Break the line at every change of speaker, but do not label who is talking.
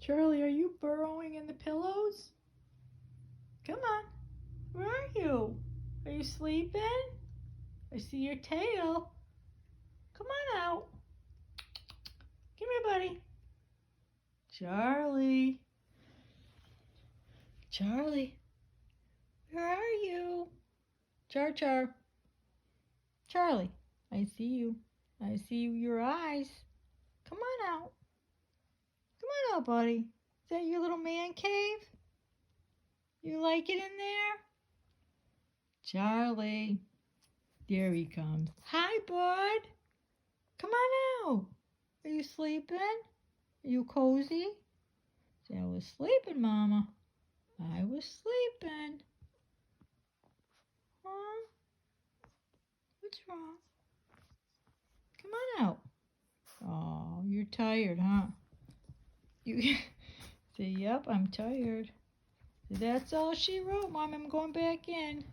Charlie, are you burrowing in the pillows? Come on. Where are you? Are you sleeping? I see your tail. Come on out. Come here, buddy. Charlie. Charlie. Where are you? Char. Charlie, I see you. I see your eyes. Come on out. Come on out, buddy. Is that your little man cave? You like it in there? Charlie. There he comes. Hi, bud. Come on out. Are you sleeping? Are you cozy? Say, I was sleeping, Mama. I was sleeping. Huh? What's wrong? Come on out. Oh, you're tired, huh? You say, yep, I'm tired. That's all she wrote, Mom. I'm going back in.